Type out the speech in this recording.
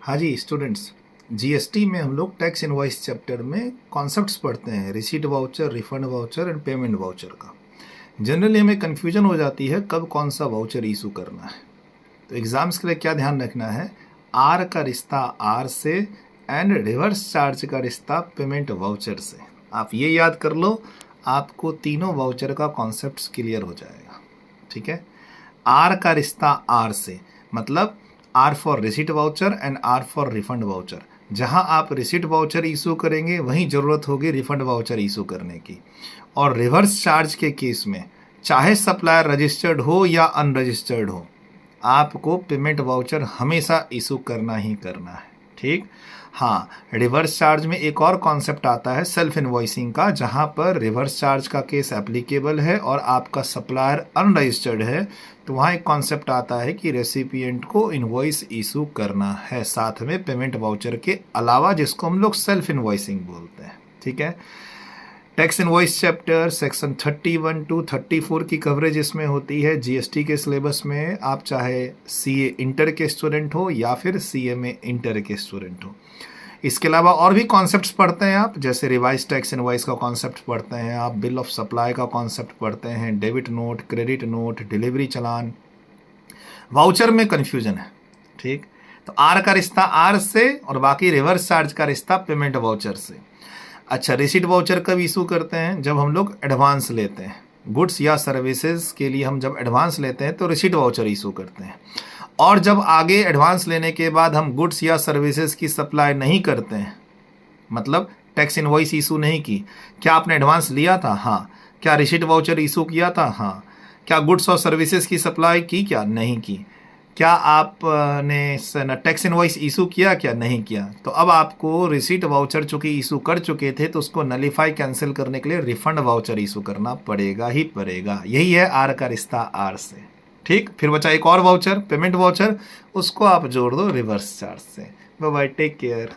हाँ जी students, GST में हम लोग टैक्स इनवॉइस चैप्टर में कॉन्सेप्ट्स पढ़ते हैं, receipt voucher, refund voucher and payment voucher का। जनरली हमें कन्फ्यूजन हो जाती है कब कौन सा वाउचर इशू करना है। तो एग्जाम्स के लिए क्या ध्यान रखना है, आर का रिश्ता आर से एंड रिवर्स चार्ज का रिश्ता पेमेंट वाउचर से। आप ये याद कर लो, आपको तीनों वाउचर का कॉन्सेप्ट क्लियर हो जाएगा। ठीक है, आर का रिश्ता आर से मतलब R for receipt voucher and R for refund voucher. जहां आप रिसीट वाउचर इशू करेंगे वहीं ज़रूरत होगी रिफंड वाउचर इशू करने की। और रिवर्स चार्ज के केस में चाहे सप्लायर रजिस्टर्ड हो या अनरजिस्टर्ड हो, आपको पेमेंट वाउचर हमेशा इशू करना ही करना है। ठीक, हाँ, रिवर्स चार्ज में एक और कॉन्सेप्ट आता है सेल्फ इनवॉइसिंग का, जहाँ पर रिवर्स चार्ज का केस एप्लीकेबल है और आपका सप्लायर अनरजिस्टर्ड है, तो वहाँ एक कॉन्सेप्ट आता है कि रेसिपिएंट को इनवॉइस इशू करना है साथ में पेमेंट वाउचर के अलावा, जिसको हम लोग सेल्फ इनवॉइसिंग बोलते हैं। ठीक है, tax invoice chapter section 31 to 34 की कवरेज इसमें होती है जीएसटी के सिलेबस में। आप चाहे सीए इंटर के स्टूडेंट हो या फिर सीए में इंटर के स्टूडेंट हो। इसके अलावा और भी कॉन्सेप्ट्स पढ़ते हैं आप, जैसे रिवाइज टैक्स इनवॉइस का कॉन्सेप्ट पढ़ते हैं आप, बिल ऑफ सप्लाई का कॉन्सेप्ट पढ़ते हैं, debit note, credit note, delivery challan. Voucher में कन्फ्यूजन है। ठीक, तो आर का रिश्ता आर से और बाकी रिवर्स चार्ज का रिश्ता पेमेंट वाउचर से। अच्छा, रिसीट वाउचर कब इशू करते हैं, जब हम लोग एडवांस लेते हैं गुड्स या सर्विसेज के लिए। हम जब एडवांस लेते हैं तो रिसीट वाउचर इशू करते हैं। और जब आगे एडवांस लेने के बाद हम गुड्स या सर्विसेज की सप्लाई नहीं करते हैं, मतलब टैक्स इनवॉइस इशू नहीं की, क्या आपने एडवांस लिया था? हाँ। क्या रिसीट वाउचर इशू किया था? हाँ। क्या गुड्स और सर्विसेज की सप्लाई की? क्या नहीं की। क्या आपने टैक्स इनवॉइस इशू किया? क्या नहीं किया। तो अब आपको रिसीट वाउचर चूंकि इशू कर चुके थे तो उसको नलीफाई कैंसिल करने के लिए रिफंड वाउचर इशू करना पड़ेगा ही पड़ेगा। यही है आर का रिश्ता आर से। ठीक, फिर बचा एक और वाउचर पेमेंट वाउचर, उसको आप जोड़ दो रिवर्स चार्ज से। Bye bye, take care.